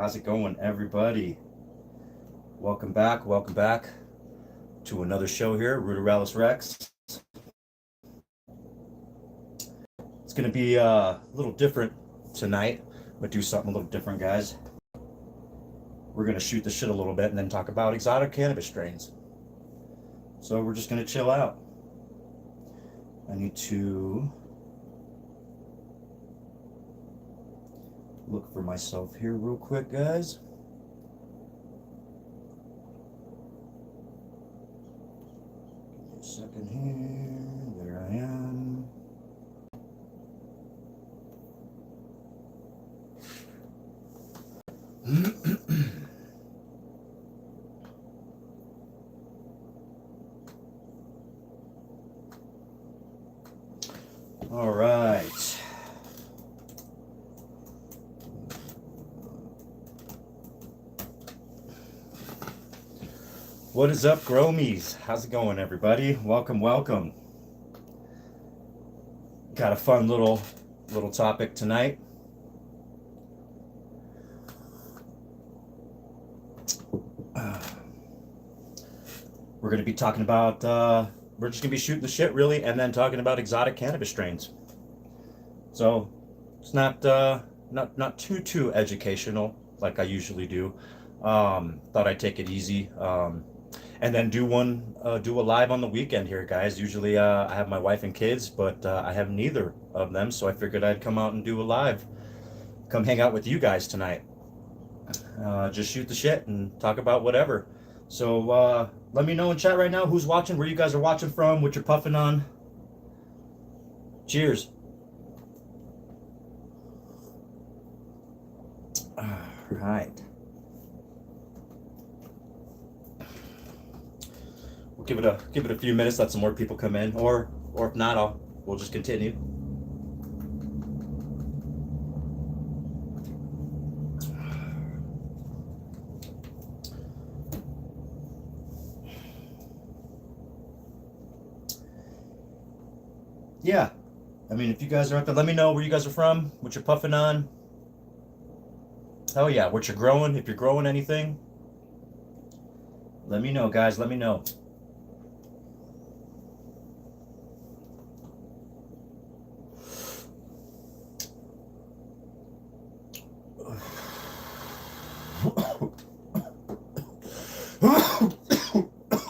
How's it going, everybody? Welcome back. Welcome back to another show here, Ruderalis Rex. It's going to be a little different tonight. I'm going to do something a little different, guys. We're going to shoot the shit a little bit and then talk about exotic cannabis strains. So we're just going to chill out. I need to look for myself here real quick, guys. Give me a second here. There I am. All right. What is up, Gromies? How's it going, everybody? Welcome, welcome. Got a fun little topic tonight. We're going to be talking about, we're just going to be shooting the shit, really, and then talking about exotic cannabis strains. So, it's not too educational, like I usually do. Thought I'd take it easy. And then do a live on the weekend here, guys. Usually I have my wife and kids, but I have neither of them, so I figured I'd come out and do a live. Come hang out with you guys tonight. Just shoot the shit and talk about whatever. So let me know in chat right now who's watching, where you guys are watching from, what you're puffing on. Cheers. All right. We'll give it a few minutes, let some more people come in, or if not, we'll just continue. Yeah, I mean, if you guys are out there, let me know where you guys are from, what you're puffing on. Hell yeah, what you're growing, if you're growing anything. Let me know, guys, let me know.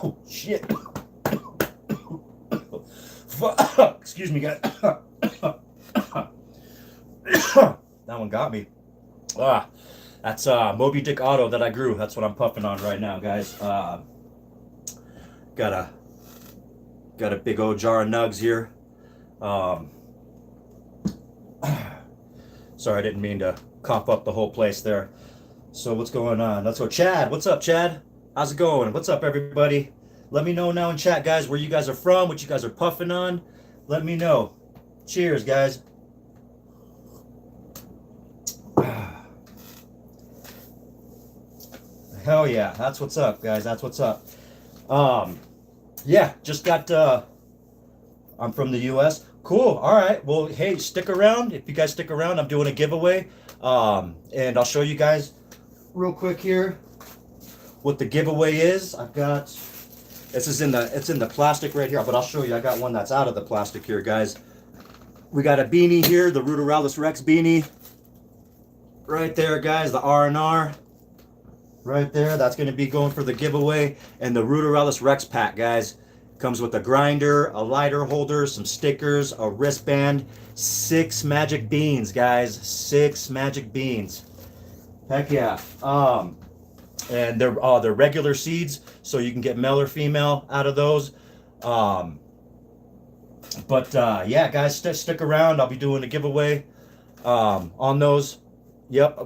Oh, shit. Excuse me, guys. That one got me. That's Moby Dick Auto that I grew. That's what I'm puffing on right now, guys. Got a big old jar of nugs here. Sorry, I didn't mean to cough up the whole place there. So what's going on? Let's go. Chad, what's up, Chad? How's it going? What's up, everybody? Let me know now in chat, guys, where you guys are from, what you guys are puffing on. Let me know. Cheers, guys. Hell yeah, that's what's up, guys. That's what's up. Yeah, just got, I'm from the US. Cool. All right. Well, hey, stick around. If you guys stick around, I'm doing a giveaway. And I'll show you guys real quick here what the giveaway is. I've got, it's in the plastic right here, but I'll show you. I got one that's out of the plastic here, guys. We got a beanie here, the Ruderalis Rex beanie. Right there, guys, the R&R. Right there, that's going to be going for the giveaway. And the Ruderalis Rex pack, guys. Comes with a grinder, a lighter holder, some stickers, a wristband, 6 magic beans, guys. 6 magic beans. Heck yeah. And they're regular seeds, so you can get male or female out of those. Yeah, guys, stick around. I'll be doing a giveaway on those. Yep, I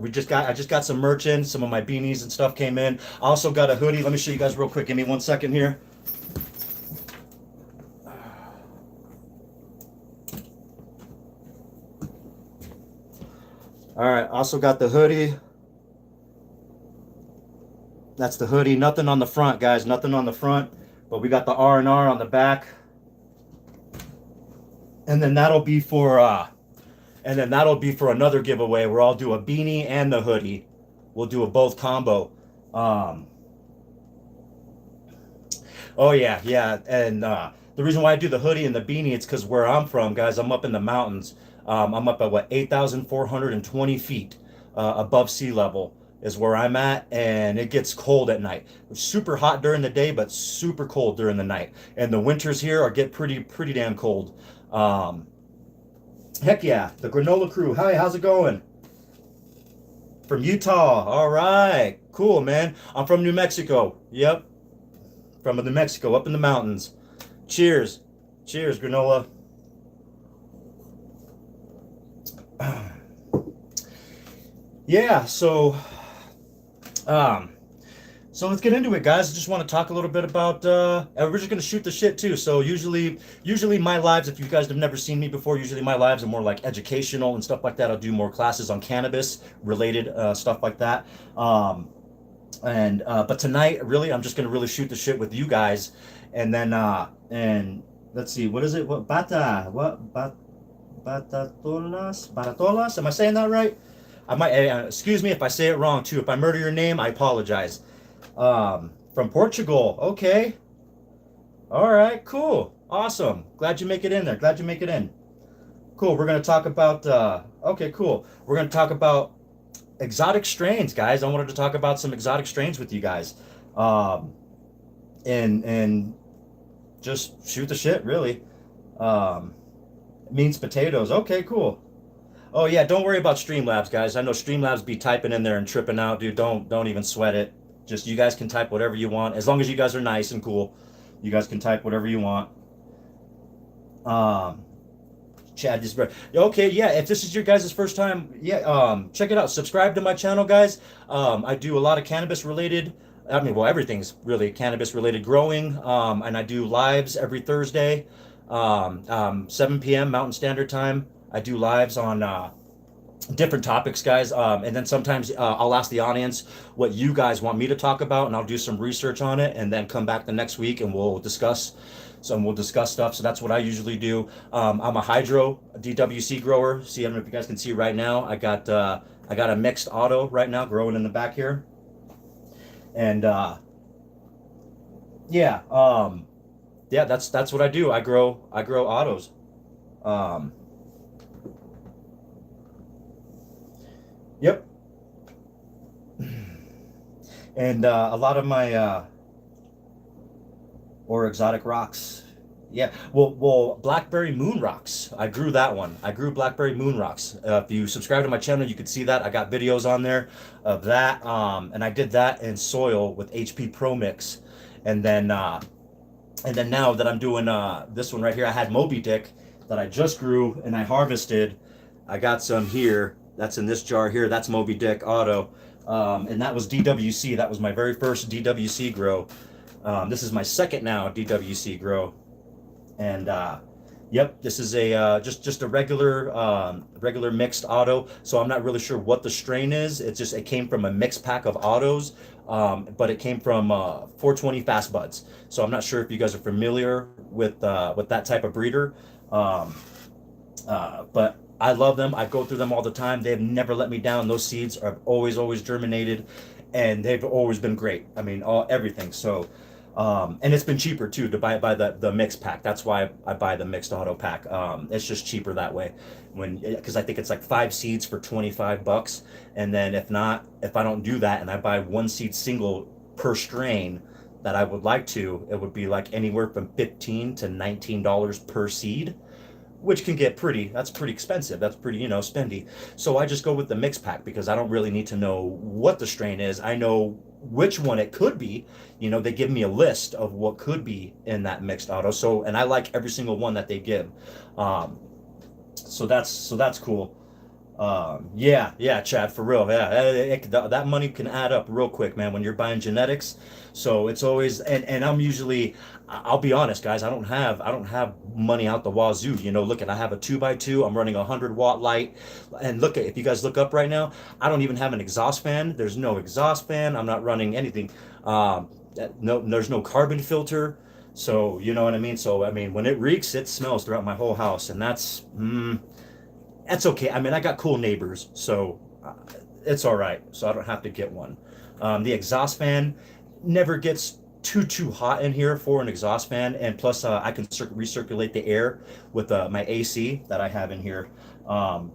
just got some merch in. Some of my beanies and stuff came in. I also got a hoodie. Let me show you guys real quick. Give me 1 second here. All right, also got the hoodie. That's the hoodie. Nothing on the front, guys. Nothing on the front. But we got the R&R on the back. And then that'll be for another giveaway where I'll do a beanie and the hoodie. we'll do a both combo. Um, oh yeah, yeah, and the reason why I do the hoodie and the beanie, it's because where I'm from, guys, I'm up in the mountains. I'm up at what 8,420 feet above sea level is where I'm at, and it gets cold at night. It's super hot during the day, but super cold during the night. And the winters here are get pretty damn cold. Um, Heck yeah, the granola crew. Hi, how's it going? From Utah. All right, cool, man. I'm from New Mexico. Yep, from New Mexico, up in the mountains. Cheers. Cheers, granola. Yeah, um, so let's get into it, guys. I just want to talk a little bit about, and we're just gonna shoot the shit too. So usually my lives, if you guys have never seen me before, usually my lives are more like educational and stuff like that. I'll do more classes on cannabis related stuff like that. And but tonight, really, I'm just gonna really shoot the shit with you guys, and then and let's see, what is it? What Baratolas? Am I saying that right? I might. Excuse me if I say it wrong too. If I murder your name, I apologize. From Portugal. Okay. All right. Cool. Awesome. Glad you make it in there. Glad you make it in. Cool. We're gonna talk about. Okay. Cool. We're gonna talk about exotic strains, guys. I wanted to talk about some exotic strains with you guys, um, and just shoot the shit, really. Um, Means potatoes. Okay, cool. Oh yeah, don't worry about Streamlabs, guys. I know Streamlabs be typing in there and tripping out, dude. Don't even sweat it. Just you guys can type whatever you want, as long as you guys are nice and cool. You guys can type whatever you want. Um, Chad just okay, yeah. If this is your guys' first time, yeah, check it out. Subscribe to my channel, guys. I do a lot of cannabis related. I mean, well, everything's really cannabis related growing. And I do lives every Thursday, 7 p.m. Mountain Standard Time. I do lives on different topics, guys. And then sometimes I'll ask the audience what you guys want me to talk about, and I'll do some research on it, and then come back the next week and we'll discuss. We'll discuss stuff. So that's what I usually do. I'm a hydro DWC grower. See, I don't know if you guys can see right now. I got a mixed auto right now growing in the back here, and yeah, yeah, that's what I do. I grow autos. Um, yep, and a lot of my or exotic rocks. Yeah, well, blackberry moon rocks. I grew that one. I grew blackberry moon rocks. If you subscribe to my channel, you could see that. I got videos on there of that, and I did that in soil with HP Pro Mix, and then now that I'm doing this one right here, I had Moby Dick that I just grew and I harvested. I got some here. That's in this jar here. That's Moby Dick Auto, and that was DWC. That was my very first DWC grow. This is my second now DWC grow, and yep, this is a just a regular mixed auto. So I'm not really sure what the strain is. It came from a mixed pack of autos, but it came from 420 Fast Buds. So I'm not sure if you guys are familiar with that type of breeder, but I love them. I go through them all the time. They've never let me down. Those seeds are always germinated, and they've always been great. I mean, everything. So, and it's been cheaper too to buy the mixed pack. That's why I buy the mixed auto pack. It's just cheaper that way, because I think it's like 5 seeds for $25, and then if I don't do that and I buy 1 seed single per strain that I would like to, it would be like anywhere from $15 to $19 per seed, which can get that's pretty expensive. That's pretty, spendy. So I just go with the mix pack because I don't really need to know what the strain is. I know which one it could be. They give me a list of what could be in that mixed auto. So, and I like every single one that they give. So that's cool. Yeah, Chad, for real. Yeah, that money can add up real quick, man, when you're buying genetics. So it's always, and I'm usually, I'll be honest, guys, I don't have money out the wazoo. Look at, I have a 2x2. I'm running a 100-watt light, and look at, if you guys look up right now, I don't even have an exhaust fan. There's no exhaust fan. I'm not running anything. No, there's no carbon filter. So you know what I mean. So I mean, when it reeks, it smells throughout my whole house, and that's okay. I mean, I got cool neighbors, so it's all right, so I don't have to get one. The exhaust fan never gets too hot in here for an exhaust fan, and plus I can recirculate the air with my AC that I have in here. Um,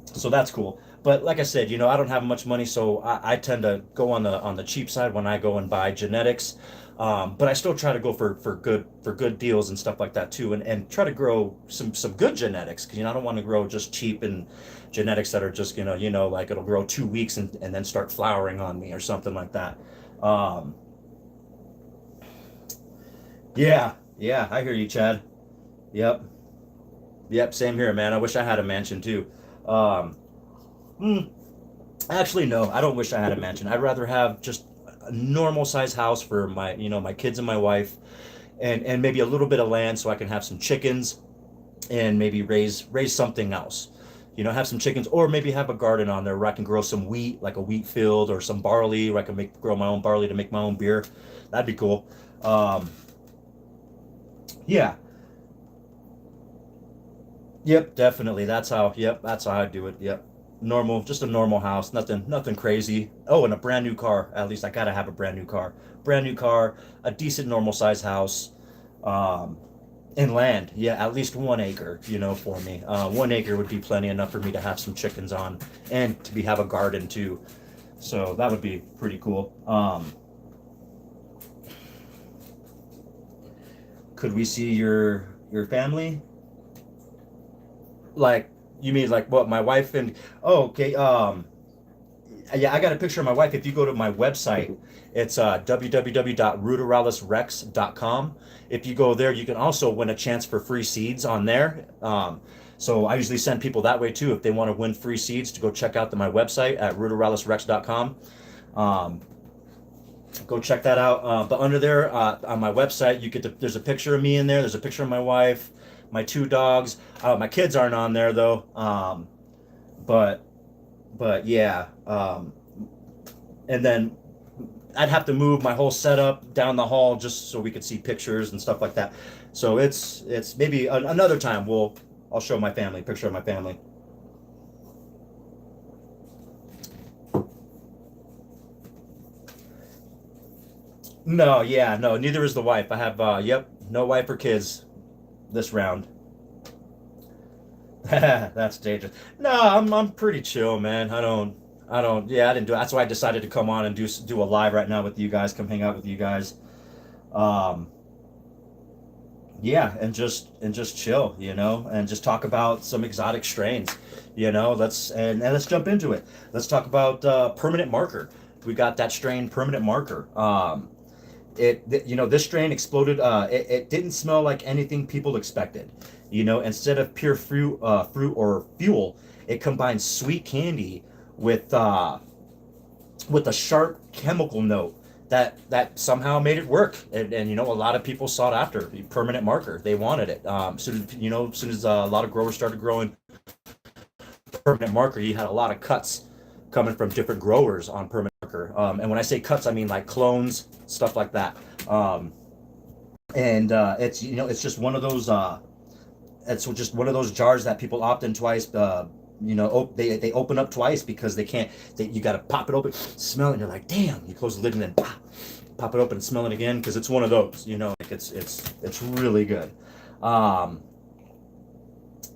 so that's cool. But like I said, I don't have much money, so I tend to go on the cheap side when I go and buy genetics. But I still try to go for good deals and stuff like that too, and try to grow some good genetics, because I don't want to grow just cheap and genetics that are just like it'll grow 2 weeks and then start flowering on me or something like that. Um, yeah, I hear you, Chad. Yep, yep, same here, man. I wish I had a mansion too. Um, hmm, Actually, no, I don't wish I had a mansion. I'd rather have just a normal size house for my kids and my wife, and maybe a little bit of land so I can have some chickens and maybe raise something else. Have some chickens, or maybe have a garden on there where I can grow some wheat, like a wheat field, or some barley where I can grow my own barley to make my own beer. That'd be cool. Um, yeah, yep, definitely. That's how I do it. Yep. Normal, just a normal house, nothing crazy. Oh, and a brand new car. At least I gotta have a brand new car. Brand new car, a decent normal size house, um, and land. Yeah, at least 1 acre, for me. 1 acre would be plenty enough for me to have some chickens on and to have a garden too. So that would be pretty cool. Could we see your family? Like, you mean like what, my wife and oh, okay. Yeah, I got a picture of my wife. If you go to my website, it's www.ruderalisrex.com. If you go there, you can also win a chance for free seeds on there. So I usually send people that way too if they want to win free seeds, to go check out my website at ruderalisrex.com. Um, Go check that out. But under there, on my website, there's a picture of me in there. There's a picture of my wife, my two dogs. My kids aren't on there though. But yeah. And then I'd have to move my whole setup down the hall just so we could see pictures and stuff like that. So it's maybe another time I'll show my family, picture of my family. No, yeah, no, neither is the wife. I have yep, no wife or kids this round. That's dangerous. No, I'm pretty chill, man. Yeah, I didn't do it. That's why I decided to come on and do a live right now with you guys, come hang out with you guys. Um, yeah, and just chill, and just talk about some exotic strains, and let's jump into it. Let's talk about permanent marker. We got that strain, permanent marker. This strain exploded. It didn't smell like anything people expected. Instead of pure fruit or fuel, it combines sweet candy with a sharp chemical note that somehow made it work. And a lot of people sought after permanent marker. They wanted it. Soon as a lot of growers started growing permanent marker, you had a lot of cuts coming from different growers on permanent marker. And when I say cuts, I mean like clones, stuff like that. Um, and it's just one of those. It's just one of those jars that people opt in twice. They open up twice because they can't. You got to pop it open, smell it, and you're like, damn. You close the lid and then pop it open and smell it again, because it's one of those. Like it's really good. Um,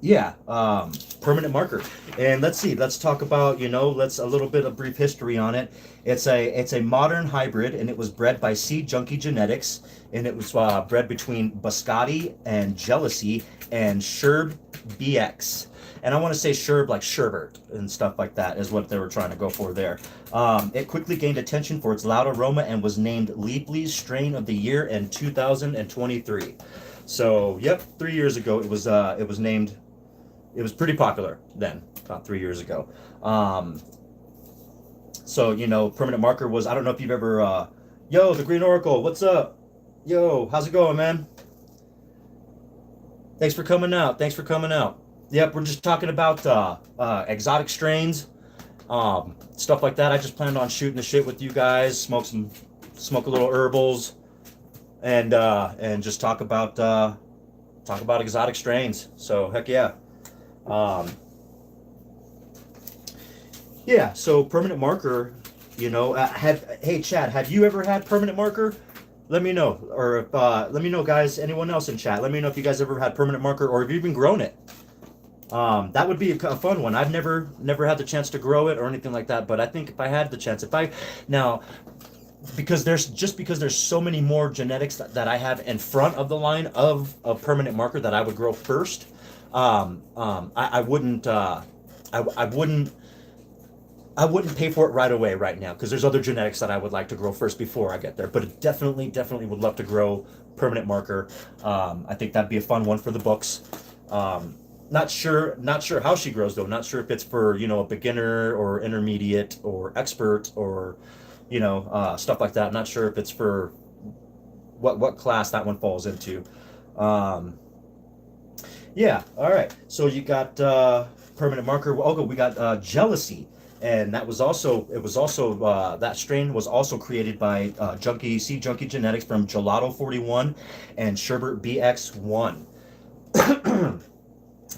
yeah, permanent marker. And let's see. Let's talk about let's a little bit of brief history on it. It's a modern hybrid, and it was bred by Seed Junkie Genetics, and it was bred between Biscotti and Jealousy and Sherb BX. And I want to say Sherb like sherbet and stuff like that is what they were trying to go for there. It quickly gained attention for its loud aroma and was named Leapley's Strain of the Year in 2023. So, yep, 3 years ago it was named. It was pretty popular then, about 3 years ago. Permanent marker was. I don't know if you've ever. Yo, the Green Oracle, what's up? Yo, how's it going, man? Thanks for coming out. Thanks for coming out. Yep, we're just talking about exotic strains, stuff like that. I just planned on shooting the shit with you guys, smoke a little herbals, and just talk about exotic strains. So heck yeah. Um, Yeah, so permanent marker, hey Chad, have you ever had permanent marker? Let me know, or let me know, guys. Anyone else in chat? Let me know if you guys ever had permanent marker, or have you even grown it. That would be a fun one. I've never had the chance to grow it or anything like that, but I think if I had the chance, if I now because there's so many more genetics that I have in front of the line of permanent marker that I would grow first. I wouldn't I wouldn't pay for it right away right now because there's other genetics that I would like to grow first before I get there. But definitely would love to grow permanent marker. I think that'd be a fun one for the books. Not sure how she grows though. Not sure if it's for a beginner or intermediate or expert or stuff like that. Not sure if it's for what class that one falls into. Um, yeah. All right. So you got permanent marker. Okay, we got jealousy, and that was also that strain was also created by Junkie Genetics from Gelato 41 and Sherbert BX1.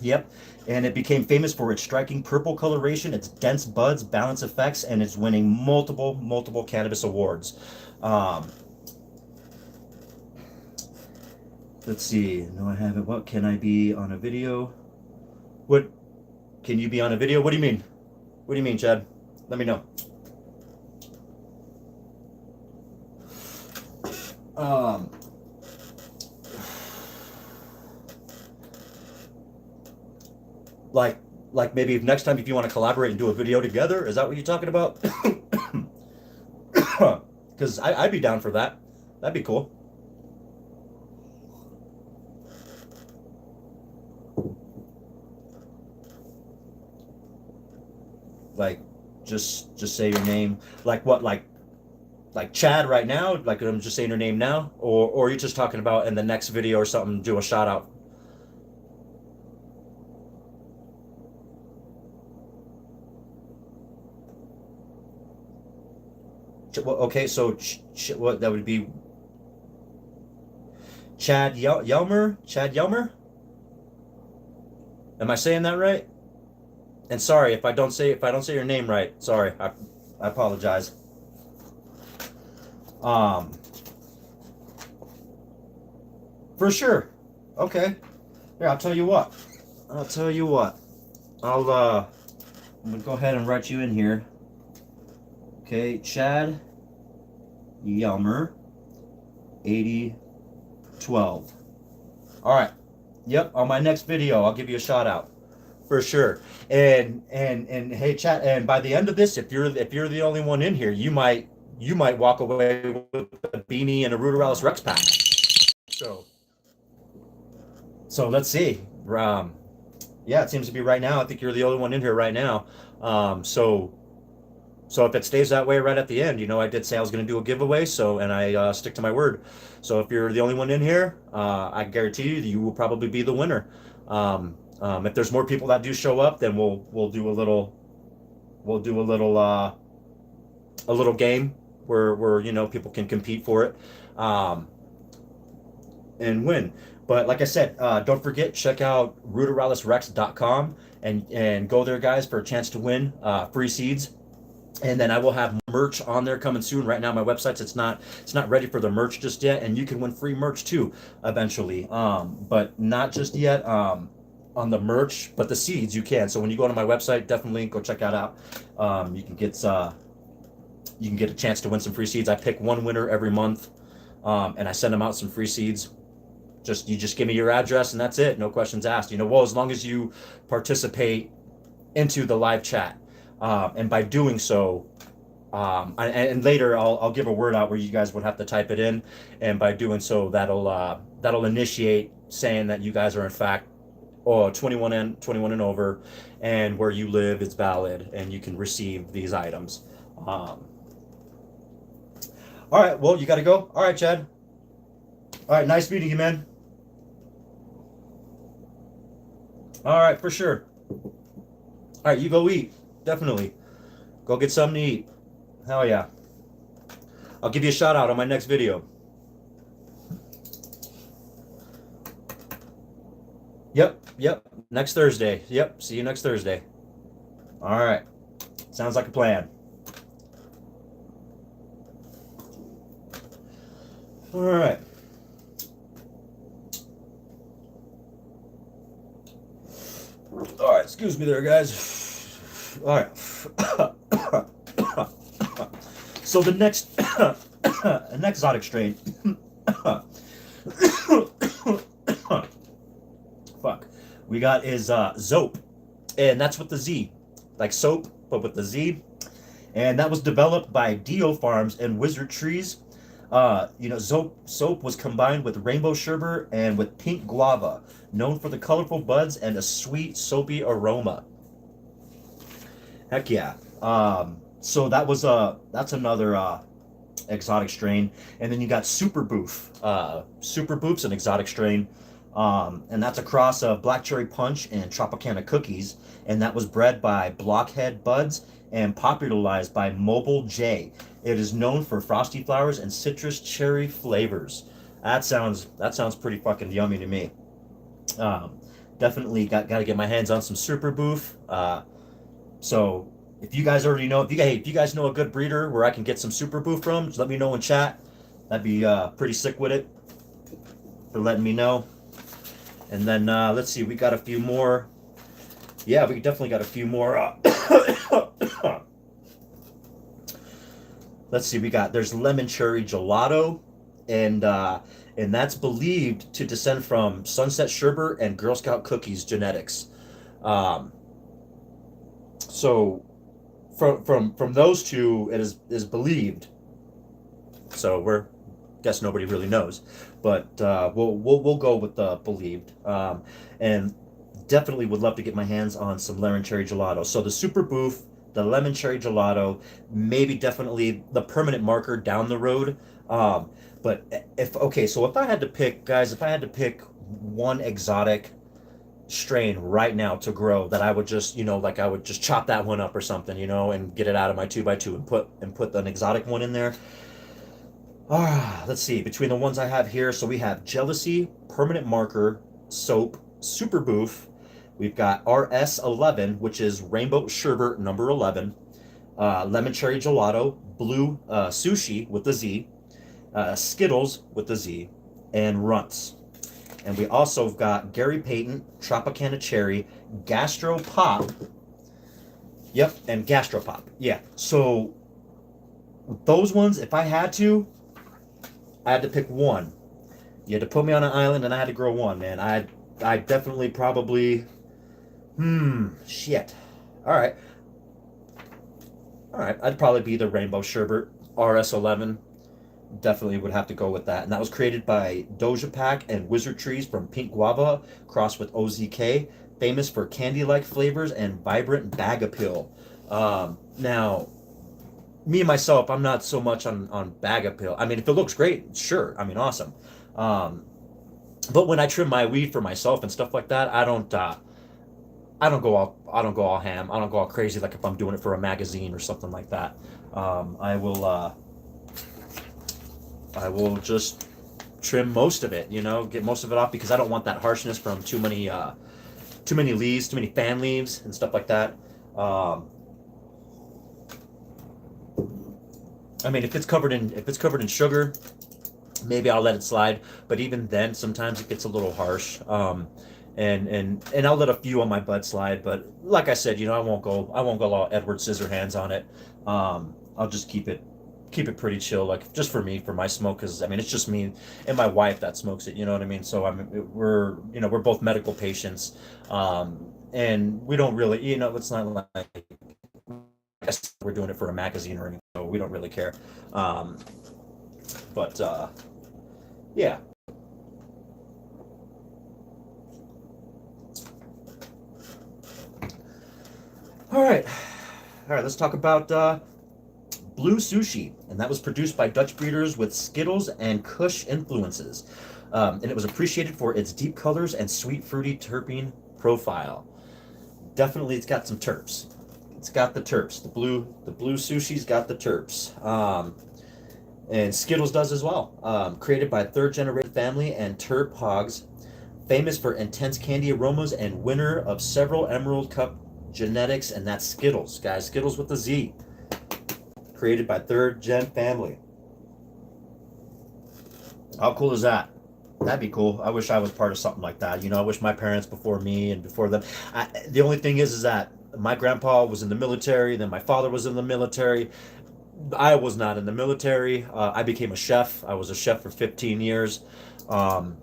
Yep. And it became famous for its striking purple coloration, its dense buds, balance effects, and it's winning multiple cannabis awards. Um, let's see. No, I haven't. What can I be on a video? What can you be on a video? What do you mean? What do you mean, Chad? Let me know. Um, like maybe next time if you want to collaborate and do a video together, is that what you're talking about? Because I'd be down for that. That'd be cool. Like, just say your name. Like what? Like Chad right now? Like I'm just saying your name now, or you're just talking about in the next video or something? Do a shout out. Okay, so what that would be Yelmer? Chad Yelmer? Am I saying that right? And sorry if I don't say your name right. Sorry, I apologize. Um, for sure. Okay. Here, I'll tell you what. I'll tell you what. I'm gonna go ahead and write you in here. Okay, Chad Yelmer, 8012. All right. Yep. On my next video, I'll give you a shout out for sure. And hey, chat. And by the end of this, if you're the only one in here, you might walk away with a beanie and a Ruderalis Rex pack. So let's see. Yeah, it seems to be right now. I think you're the only one in here right now. So if it stays that way right at the end, I did say I was going to do a giveaway, and I stick to my word. So if you're the only one in here, I guarantee you will probably be the winner. If there's more people that do show up, then we'll do a little a little game where people can compete for it and win. But like I said, don't forget, check out ruderalisrex.com and go there, guys, for a chance to win free seeds. And then I will have merch on there coming soon. Right now, my website's it's not ready for the merch just yet, and you can win free merch too eventually. But not just yet on the merch, but the seeds you can. So when you go to my website, definitely go check that out. You can get a chance to win some free seeds. I pick one winner every month, and I send them out some free seeds. You just give me your address and that's it. No questions asked. Well, as long as you participate into the live chat. And by doing so, and later I'll give a word out where you guys would have to type it in, and by doing so, that'll initiate saying that you guys are in fact 21 and over, and where you live is valid, and you can receive these items. All right, well, you got to go. All right, Chad. All right, nice meeting you, man. All right, for sure. All right, you go eat. Definitely. Go get something to eat. Hell yeah. I'll give you a shout out on my next video. Yep. Next Thursday. Yep. See you next Thursday. All right. Sounds like a plan. All right. All right, excuse me there, guys. All right. So the next an exotic strain. Fuck. We got is Zope, and that's with the Z, like soap, but with the Z. And that was developed by Dio Farms and Wizard Trees. Soap was combined with rainbow sherbet and with pink guava, known for the colorful buds and a sweet, soapy aroma. Heck yeah. So that's another exotic strain. And then you got Super Boof. Super Boof's an exotic strain. And that's a cross of Black Cherry Punch and Tropicana Cookies. And that was bred by Blockhead Buds and popularized by Mobile J. It is known for frosty flowers and citrus cherry flavors. That sounds pretty fucking yummy to me. Definitely got to get my hands on some Super Boof. So if you guys already know, if you guys know a good breeder where I can get some Super Boof from, just let me know in chat. That'd be pretty sick with it. For letting me know. And then let's see, we got a few more. Yeah, we definitely got a few more. Let's see, there's lemon cherry gelato, and that's believed to descend from Sunset Sherbet and Girl Scout Cookies genetics. So from those two, it is believed. So guess nobody really knows, but we'll go with the believed. And definitely would love to get my hands on some lemon cherry gelato. So the Super Boof, the lemon cherry gelato, maybe definitely the permanent marker down the road. But so if I had to pick, guys, if I had to pick one exotic strain right now to grow that I would just, I would just chop that one up or something, and get it out of my 2x2 and put an exotic one in there. Let's see, between the ones I have here, so we have Jealousy, Permanent Marker, Soap, Super Boof. We've got RS11, which is Rainbow Sherbet number 11, Lemon Cherry Gelato, Blue Sushi with the Z, Skittles with the Z, and Runts. And we also have got Gary Payton, Tropicana Cherry, Gastro Pop. Yep, and Gastro Pop. Yeah, so those ones, if I had to pick one. You had to put me on an island and I had to grow one, man. I definitely probably... shit. Alright. I'd probably be the Rainbow Sherbet RS11. Definitely would have to go with that. And that was created by Doja Pack and Wizard Trees from Pink Guava, crossed with OZK. Famous for candy-like flavors and vibrant bag appeal. Now... me and myself, I'm not so much on bag appeal. I mean, if it looks great, sure. I mean, awesome. But when I trim my weed for myself and stuff like that, I don't go all ham. I don't go all crazy like if I'm doing it for a magazine or something like that. I will just trim most of it, get most of it off because I don't want that harshness from too many leaves, too many fan leaves and stuff like that. I mean, if it's covered in sugar, maybe I'll let it slide. But even then, sometimes it gets a little harsh. And I'll let a few on my bud slide. But like I said, I won't go all Edward Scissorhands on it. I'll just keep it pretty chill, like just for me, for my smoke, because I mean it's just me and my wife that smokes it. You know what I mean? So we're both medical patients, and we don't really, it's not like. We're doing it for a magazine or anything, so we don't really care. Yeah. All right, let's talk about Blue Sushi, and that was produced by Dutch breeders with Skittles and Kush influences, and it was appreciated for its deep colors and sweet fruity terpene profile. Definitely, it's got some terps. It's got the terps. The blue sushi's got the terps. And Skittles does as well. Created by third generation family and terp hogs, famous for intense candy aromas and winner of several Emerald Cup Genetics, and that's Skittles, guys. Skittles with a Z. Created by third gen family. How cool is that? That'd be cool. I wish I was part of something like that. You know, I wish my parents before me and before them. The only thing is that my grandpa was in the military, then my father was in the military. I was not in the military. I became a chef. I was a chef for 15 years. Um,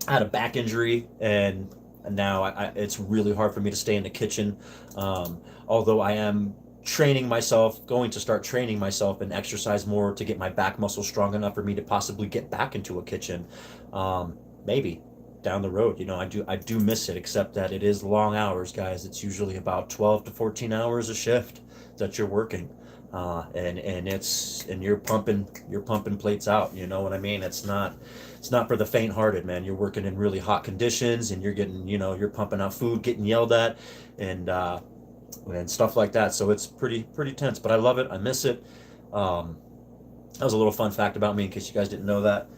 I had a back injury, and now it's really hard for me to stay in the kitchen. Although I am training myself, going to start training myself and exercise more to get my back muscle strong enough for me to possibly get back into a kitchen. Maybe down the road. You know, I do miss it, except that it is long hours, guys. It's usually about 12 to 14 hours a shift that you're working. And you're pumping plates out. You know what I mean? It's not for the faint-hearted, man. You're working in really hot conditions, and you're pumping out food, getting yelled at, and stuff like that. So it's pretty tense, but I love it. I miss it. That was a little fun fact about me, in case you guys didn't know that.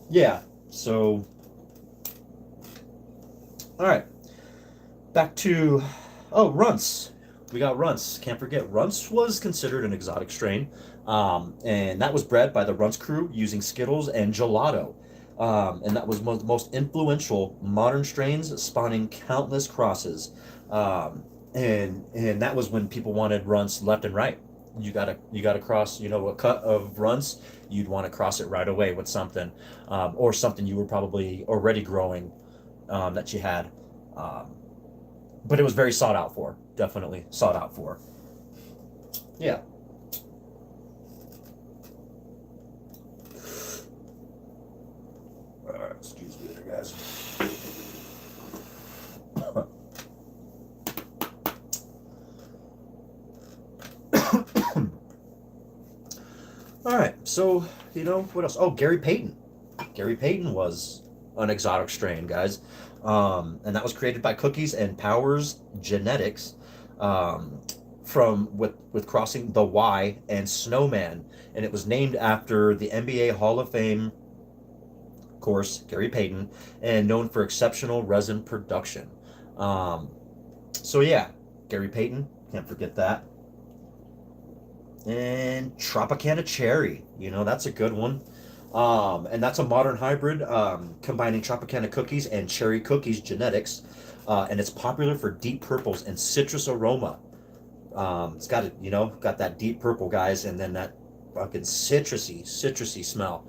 Yeah. So, all right. Back to runts. We got runts. Can't forget, runts was considered an exotic strain, and that was bred by the Runts crew using Skittles and gelato. And that was one of the most influential modern strains, spawning countless crosses. And that was when people wanted runts left and right. You gotta cross, a cut of runts. You'd want to cross it right away with something, or something you were probably already growing, that you had. But it was very sought out for. Definitely sought out for. Yeah. Excuse me there, guys. All right, so what else? Oh, Gary Payton. Gary Payton was an exotic strain, guys, and that was created by Cookies and Powers Genetics, from with crossing the Y and Snowman, and it was named after the NBA Hall of Fame, of course, Gary Payton, and known for exceptional resin production. So yeah, Gary Payton, can't forget that. And Tropicana Cherry, that's a good one. And that's a modern hybrid, combining Tropicana cookies and cherry cookies genetics, and it's popular for deep purples and citrus aroma. It's got that deep purple, guys, and then that fucking citrusy smell,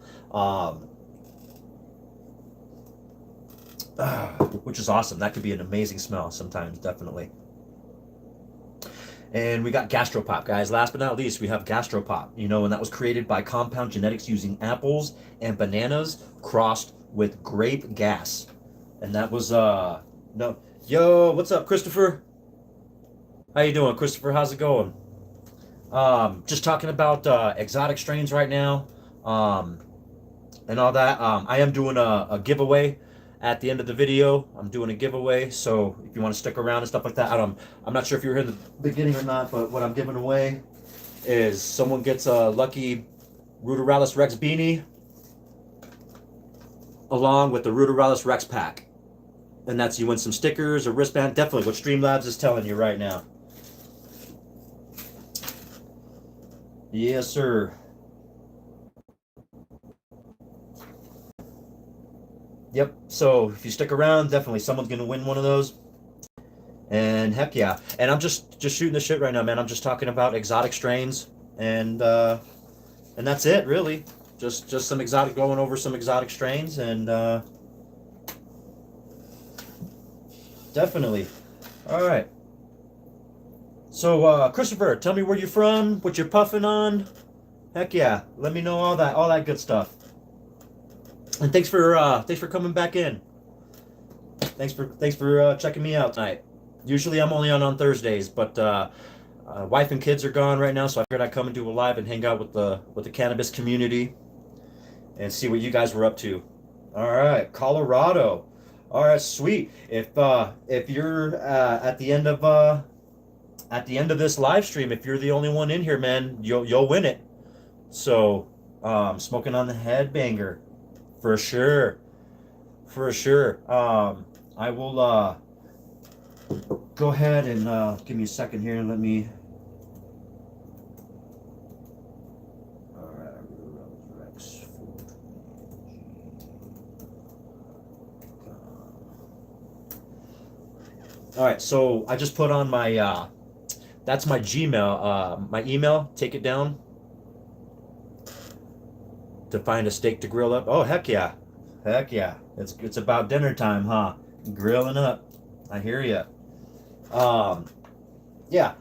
which is awesome. That could be an amazing smell sometimes, definitely. And we got Gastropop, guys. Last but not least, we have Gastropop, and that was created by Compound Genetics using apples and bananas crossed with grape gas. And that was, no. Yo, what's up, Christopher? How you doing, Christopher? How's it going? Just talking about exotic strains right now, and all that. I am doing a giveaway at the end of the video. I'm doing a giveaway, so if you want to stick around and stuff like that, I'm not sure if you were here in the beginning or not, but what I'm giving away is someone gets a lucky Ruderalis Rex beanie along with the Ruderalis Rex pack. And that's, you win some stickers or wristband. Definitely what Streamlabs is telling you right now. Yes, sir. Yep. So if you stick around, definitely someone's gonna win one of those. And heck yeah. And I'm just shooting the shit right now, man. I'm just talking about exotic strains, and that's it, really. Just some exotic, going over some exotic strains, and definitely. All right. So Christopher, tell me where you're from, what you're puffing on. Heck yeah. Let me know all that good stuff. And thanks for coming back in. Thanks for checking me out tonight. Usually I'm only on Thursdays, but wife and kids are gone right now, so I figured I'd come and do a live and hang out with the cannabis community and see what you guys were up to. All right, Colorado. All right, sweet. If you're at the end of this live stream, if you're the only one in here, man, you'll win it. So, smoking on the headbanger. For sure. I will go ahead and give me a second here and let me. All right, Ruderalis Rex 420. All right, so I just put on my. That's my Gmail, my email. Take it down to find a steak to grill up. Oh heck yeah, heck yeah! It's about dinner time, huh? Grilling up. I hear ya. Yeah.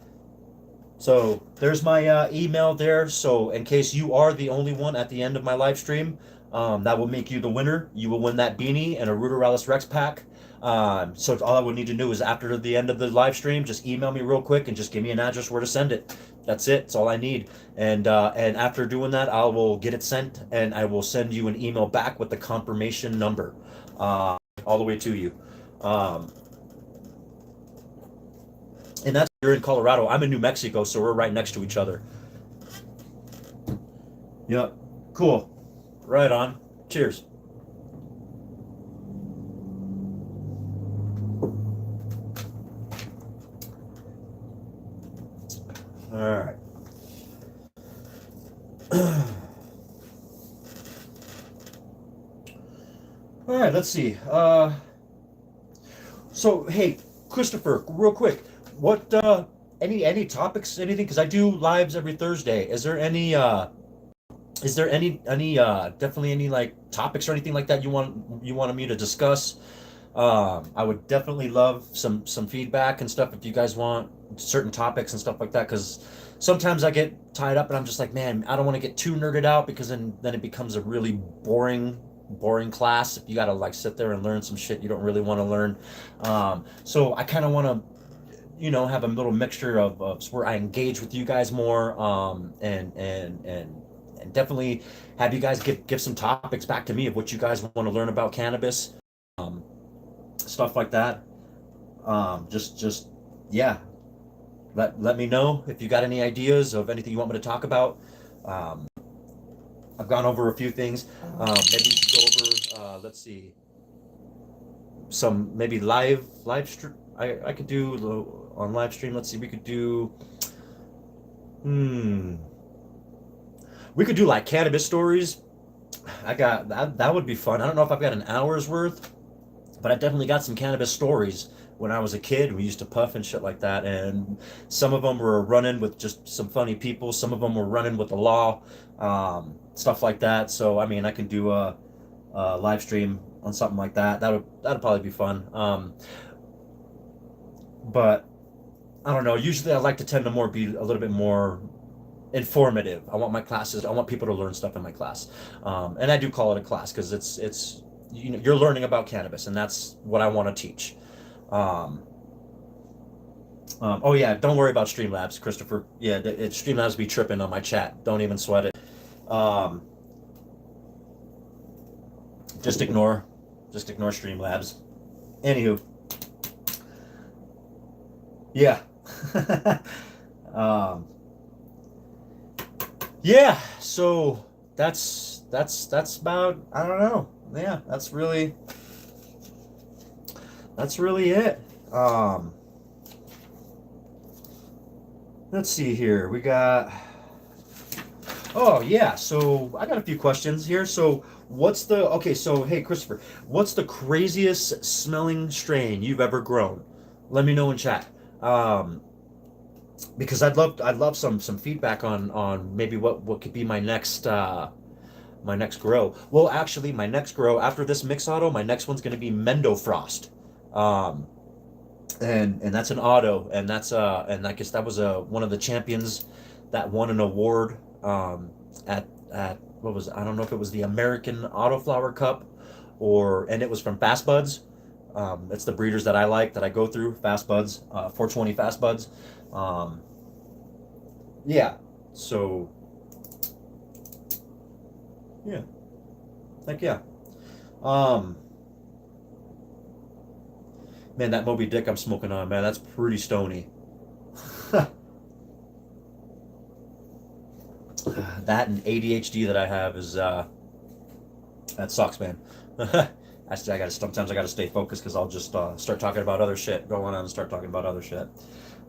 So there's my email there. So in case you are the only one at the end of my live stream, that will make you the winner. You will win that beanie and a Ruderalis Rex pack. So all I would need to do is after the end of the live stream, just email me real quick and just give me an address where to send it. That's it. That's all I need. And after doing that, I will get it sent and I will send you an email back with the confirmation number, all the way to you. And that's you're in Colorado. I'm in New Mexico, so we're right next to each other. Yep. Cool. Right on. Cheers. All right. All right, let's see. So hey, Christopher, real quick, what any topics, anything? Because I do lives every Thursday. Is there any definitely any like topics or anything like that you wanted me to discuss? I would definitely love some feedback and stuff if you guys want certain topics and stuff like that. Because sometimes I get tied up and I'm just like, man, I don't want to get too nerded out because then it becomes a really boring class if you got to like sit there and learn some shit you don't really want to learn. So I kind of want to have a little mixture of where I engage with you guys more, and definitely have you guys give some topics back to me of what you guys want to learn about cannabis, um, stuff like that. Just yeah, let me know if you got any ideas of anything you want me to talk about. Um, I've gone over a few things. Maybe we could go over. Let's see, some maybe live stream. I could do on live stream. Let's see, we could do. Hmm. We could do like cannabis stories. I got that. That would be fun. I don't know if I've got an hour's worth, but I definitely got some cannabis stories. When I was a kid, we used to puff and shit like that, and some of them were running with just some funny people. Some of them were running with the law, stuff like that. So I mean, I can do a live stream on something like that. That'd probably be fun. But I don't know. Usually, I like to tend to more be a little bit more informative. I want my classes. I want people to learn stuff in my class, and I do call it a class because it's you're learning about cannabis, and that's what I want to teach. Um, oh yeah, don't worry about Streamlabs, Christopher. Yeah, Streamlabs be tripping on my chat. Don't even sweat it. Um, just ignore, just ignore Streamlabs. Anywho, yeah. um, yeah. So that's about. I don't know. Yeah, that's really it. Um, let's see here. We got. Oh yeah, so I got a few questions here. So what's the okay? So hey, Christopher, what's the craziest smelling strain you've ever grown? Let me know in chat. Um, because I'd love some feedback on maybe what could be my next grow. Well, actually, my next grow after this mix auto, my next one's gonna be Mendo Frost. Um, and that's an auto, and I guess that was one of the champions that won an award, at what was, I don't know if it was the American Autoflower Cup, and it was from Fast Buds. It's the breeders that I like that I go through, Fast Buds, 420 Fast Buds. Um, yeah, so yeah, heck yeah. Um, man, that Moby Dick I'm smoking on, man, that's pretty stony. That and ADHD that I have is that sucks, man. Actually, sometimes I gotta stay focused because I'll just start talking about other shit, go on and start talking about other shit.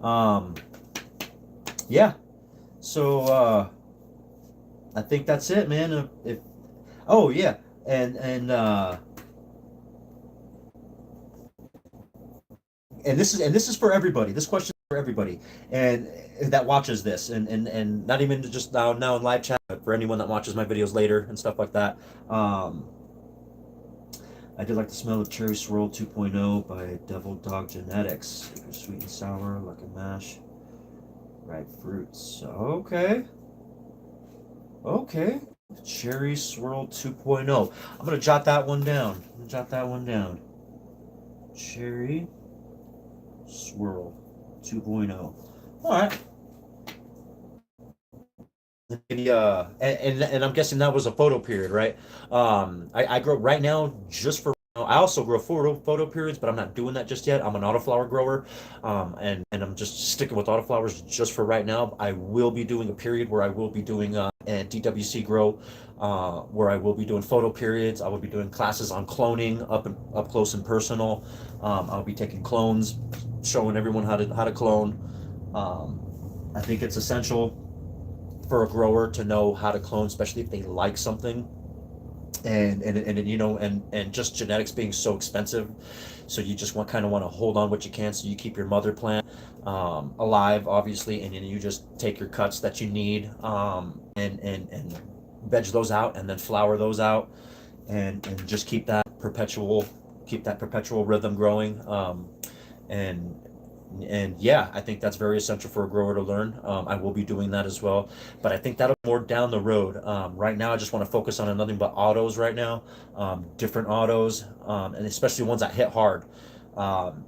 Um, yeah. So I think that's it, man. If oh yeah, and and this is for everybody. This question is for everybody, and that watches this, and not even just now in live chat, but for anyone that watches my videos later and stuff like that. Um, I did like the smell of Cherry Swirl 2.0 by Devil Dog Genetics. Sweet and sour, like a mash, ripe fruits. Okay, okay. Cherry Swirl 2.0. I'm gonna jot that one down. Jot that one down. Cherry Swirl 2.0. All right. Maybe and I'm guessing that was a photo period, right? I grow right now just for I also grow photo periods, but I'm not doing that just yet. I'm an autoflower grower, and I'm just sticking with autoflowers just for right now. I will be doing a period where I will be doing a DWC grow, where I will be doing photo periods. I will be doing classes on cloning up close and personal. I'll be taking clones, showing everyone how to clone. I think it's essential for a grower to know how to clone, especially if they like something. And you know, and just genetics being so expensive, so you just want to hold on what you can, so you keep your mother plant alive, obviously, and then you just take your cuts that you need, and veg those out, and then flower those out, and just keep that perpetual rhythm growing, and and yeah, I think that's very essential for a grower to learn. I will be doing that as well, but I think that'll be more down the road. Right now, I just want to focus on nothing but autos right now, different autos, and especially ones that hit hard. Um,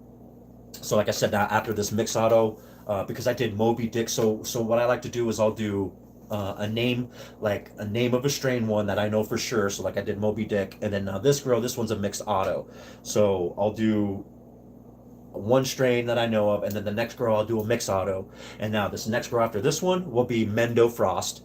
so, like I said, now after this mix auto, because I did Moby Dick, so what I like to do is I'll do a name of a strain one that I know for sure. So like I did Moby Dick, and then now this one's a mixed auto. So I'll do one strain that I know of, and then the next grow I'll do a mix auto. And now this next grow after this one will be Mendo Frost.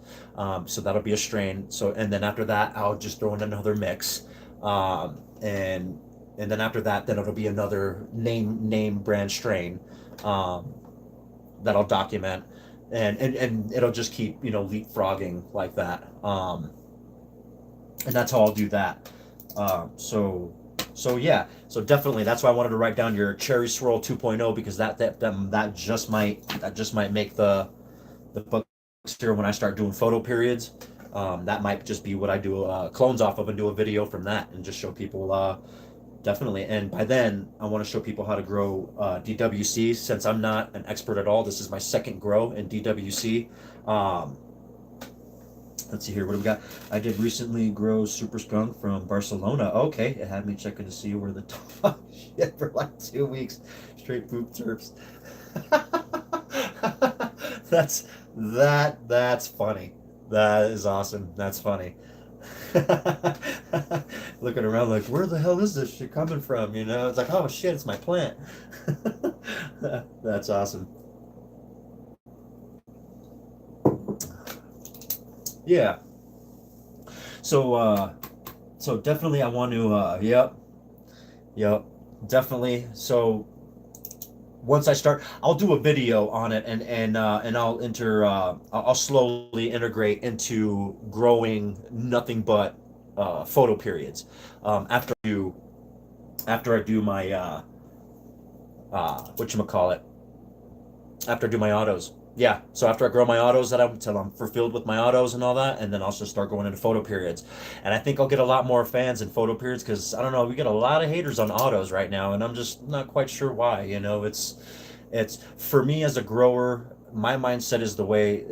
So that'll be a strain. So and then after that I'll just throw in another mix. And then after that, then it'll be another name brand strain that I'll document. And it'll just keep, leapfrogging like that. And that's how I'll do that. So yeah, so definitely that's why I wanted to write down your Cherry Swirl 2.0, because that just might make the books here when I start doing photo periods. That might just be what I do clones off of, and do a video from that and just show people, definitely. And by then I want to show people how to grow DWC, since I'm not an expert at all. This is my second grow in DWC. Let's see here. What do we got? I did recently grow Super Skunk from Barcelona. Okay, it had me checking to see where the dog shit for like 2 weeks. Straight poop terps. That's funny. That is awesome. That's funny. Looking around like, where the hell is this shit coming from? It's like, oh shit, it's my plant. That's awesome. Yeah. So so definitely I want to yep, definitely. So once I start, I'll do a video on it, and I'll slowly integrate into growing nothing but photo periods. After I do my whatchamacallit, after I do my autos. Yeah, so after I grow my autos till I'm fulfilled with my autos and all that, and then I'll just start going into photo periods. And I think I'll get a lot more fans in photo periods, because I don't know, we get a lot of haters on autos right now, and I'm just not quite sure why. It's for me as a grower, my mindset is the way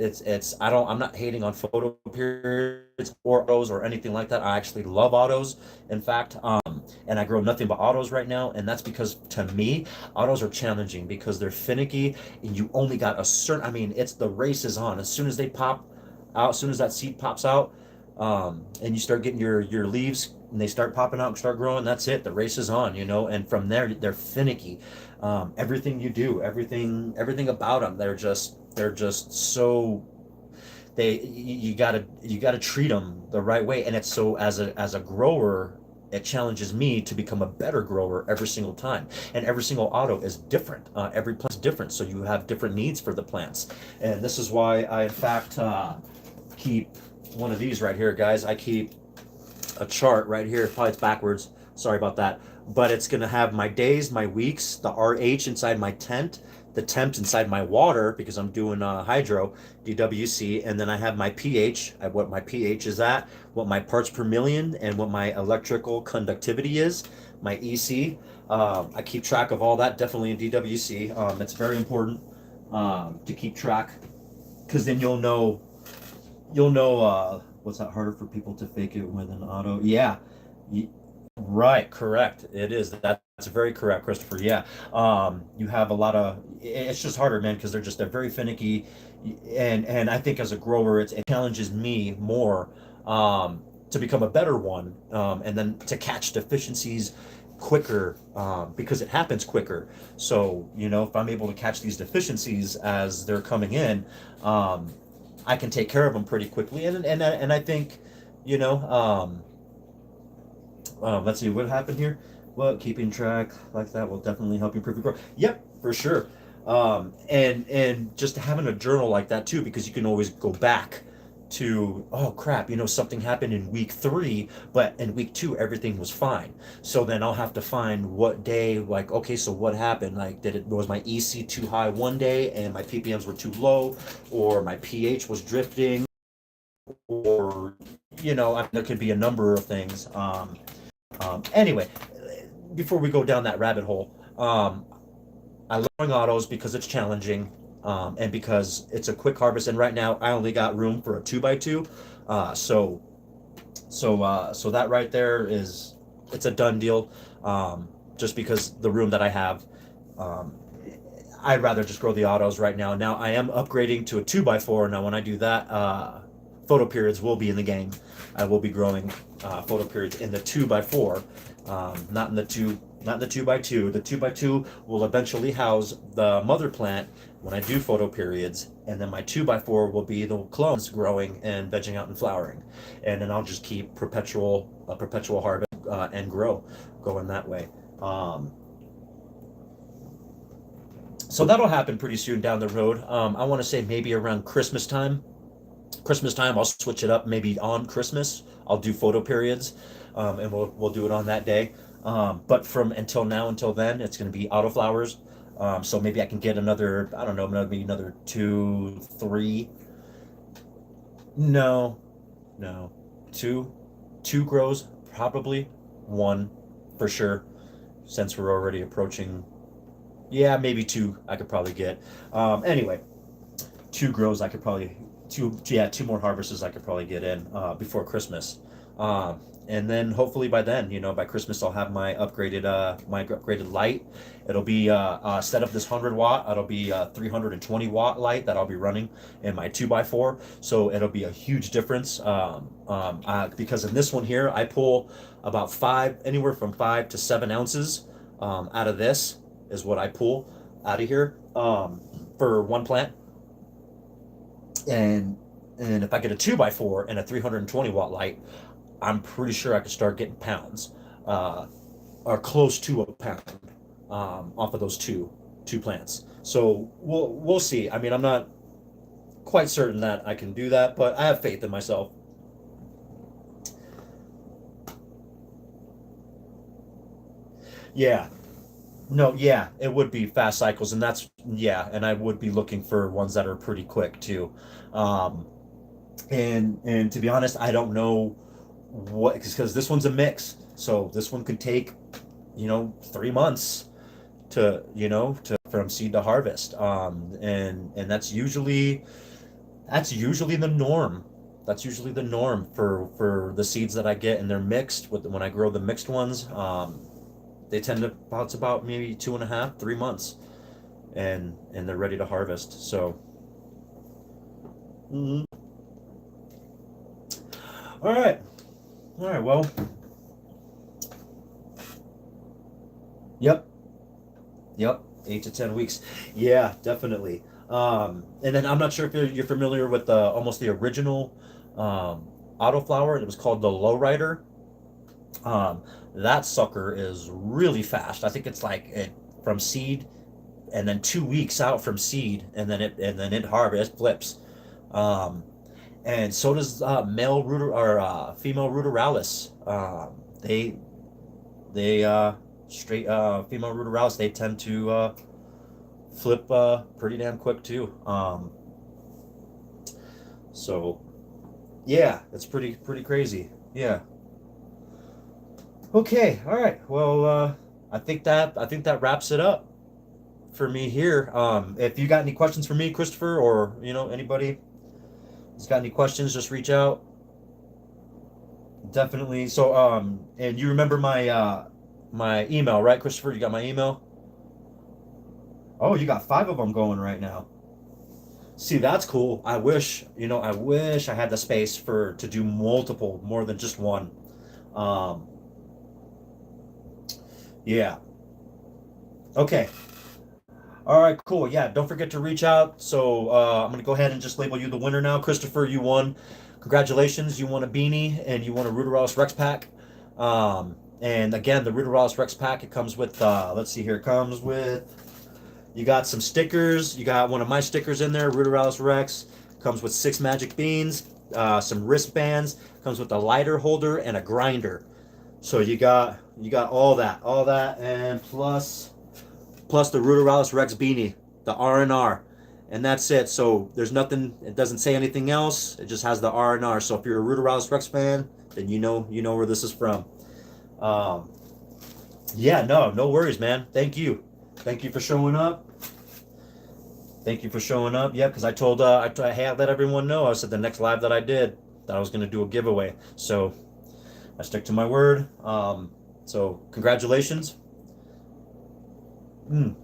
I'm not hating on photo periods or autos or anything like that. I actually love autos. In fact, and I grow nothing but autos right now, and that's because to me, autos are challenging because they're finicky, and you only got a certain. I mean, it's the race is on. As soon as they pop out, as soon as that seed pops out, and you start getting your leaves, and they start popping out and start growing. That's it. The race is on. And from there, they're finicky. Everything you do, everything about them, they're just so. You gotta treat them the right way, and it's so as a grower. it challenges me to become a better grower every single time. And every single auto is different. Every plant's different, so you have different needs for the plants. And this is why I, in fact, keep one of these right here, guys. I keep a chart right here. Probably it's backwards. Sorry about that. But it's going to have my days, my weeks, the RH inside my tent, the temps inside my water because I'm doing hydro, DWC, and then I have my pH, what my pH is at, what my parts per million, and what my electrical conductivity is, my EC. I keep track of all that definitely in DWC. It's very important to keep track because then you'll know what's that harder for people to fake it with an auto. Yeah. Right, correct. It is. That's very correct, Christopher. Yeah. You have a lot of it's just harder, man, because they're very finicky. And I think as a grower it challenges me more to become a better one, and then to catch deficiencies quicker, because it happens quicker. So, if I'm able to catch these deficiencies as they're coming in, I can take care of them pretty quickly. And I think, you know, let's see what happened here. Well, keeping track like that will definitely help you improve your growth. Yep, for sure. And just having a journal like that too, because you can always go back to, oh crap, something happened in week 3, but in week 2 everything was fine. So then I'll have to find what day, like, okay, so what happened? Like, was my EC too high one day and my ppms were too low, or my pH was drifting, or there could be a number of things. Anyway, before we go down that rabbit hole, I love growing autos because it's challenging, and because it's a quick harvest. And right now, I only got room for a 2x2, so that right there it's a done deal. Just because the room that I have, um, I'd rather just grow the autos right now. Now I am upgrading to a 2x4. Now when I do that, photo periods will be in the game. I will be growing photo periods in the 2x4, not in the 2x2. The 2x2 will eventually house the mother plant when I do photo periods, and then my 2x4 will be the clones growing and vegging out and flowering, and then I'll just keep perpetual harvest, and grow going that way. So that'll happen pretty soon down the road. I want to say maybe around Christmas time. I'll switch it up. Maybe on Christmas, I'll do photo periods, and we'll do it on that day. But from until then, it's going to be autoflowers. So maybe I can get another, I don't know, maybe another 2, 3. No, two grows, probably one for sure, since we're already approaching. Yeah, maybe 2 I could probably get. Anyway, 2 grows I could probably, two more harvests I could probably get in before Christmas. And then hopefully by then, by Christmas, I'll have my upgraded light. It'll be instead of this 100 watt, it'll be a 320 watt light that I'll be running in my 2x4. So it'll be a huge difference, because in this one here, I pull about anywhere from 5 to 7 ounces out of this is what I pull out of here, for one plant. And if I get a 2x4 and a 320 watt light, I'm pretty sure I could start getting pounds, or close to a pound, off of those two plants. So we'll see. I mean, I'm not quite certain that I can do that, but I have faith in myself. Yeah. No, yeah, it would be fast cycles, and and I would be looking for ones that are pretty quick too. Um, and to be honest, I don't know what, because this one's a mix, so this one could take 3 months to from seed to harvest, and that's usually the norm. That's usually the norm for the seeds that I get, and they're mixed with when I grow the mixed ones. They tend to bounce about maybe 2.5, 3 months, and they're ready to harvest. So, mhm. All right, all right. Well, yep, yep. 8 to 10 weeks. Yeah, definitely. And then I'm not sure if you're familiar with almost the original autoflower. It was called the lowrider. Um, that sucker is really fast. I think it's like it from seed and then 2 weeks out from seed, and then it harvests, flips. Um, and so does male ruder or female ruderalis. They straight female ruderalis. They tend to flip pretty damn quick too. So yeah, it's pretty crazy. Yeah. Okay. All right. Well, I think that wraps it up for me here. If you got any questions for me, Christopher, or anybody has got any questions, just reach out. Definitely. So and you remember my email, right, Christopher? You got my email? Oh, you got 5 of them going right now. See, that's cool. I wish I had the space for to do multiple, more than just one. Um, yeah. Okay. All right, cool. Yeah, don't forget to reach out. So I'm gonna go ahead and just label you the winner now, Christopher. You won. Congratulations, you won a beanie and you won a Ruderalis Rex pack. And again, the Ruderalis Rex pack, it comes with let's see here, it comes with, you got some stickers. You got one of my stickers in there, Ruderalis Rex. Comes with 6 magic beans, some wristbands. Comes with a lighter holder and a grinder. So you got all that, and plus the Ruderalis Rex beanie, the R&R, and that's it. So there's nothing. It doesn't say anything else. It just has the R&R. So if you're a Ruderalis Rex fan, then you know where this is from. Um, yeah, no worries, man. Thank you for showing up. Thank you for showing up. Yeah, because I had let everyone know. I said the next live that I did that I was gonna do a giveaway. So I stick to my word. So congratulations. Mm.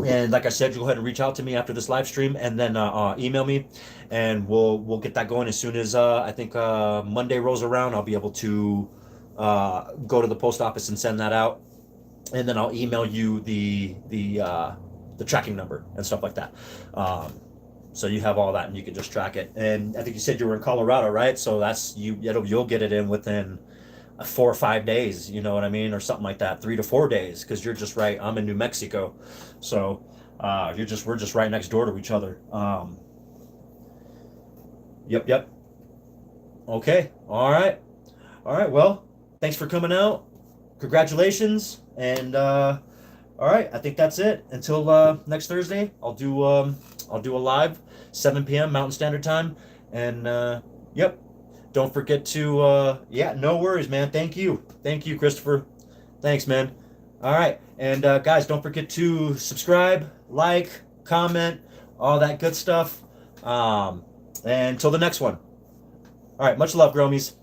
And like I said, you go ahead and reach out to me after this live stream, and then email me, and we'll get that going as soon as I think Monday rolls around. I'll be able to go to the post office and send that out, and then I'll email you the tracking number and stuff like that. So you have all that, and you can just track it. And I think you said you were in Colorado, right? So that's you'll get it in within 4 or 5 days, you know what I mean, or something like that, 3 to 4 days, because you're just right. I'm in New Mexico, so we're just right next door to each other. Yep. Okay. All right. Well, thanks for coming out. Congratulations, and all right. I think that's it. Until next Thursday, I'll do a live 7 p.m. Mountain Standard Time, and yep. Don't forget to, yeah, no worries, man. Thank you, Christopher. Thanks, man. All right. And guys, don't forget to subscribe, like, comment, all that good stuff. And until the next one. All right. Much love, Gromies.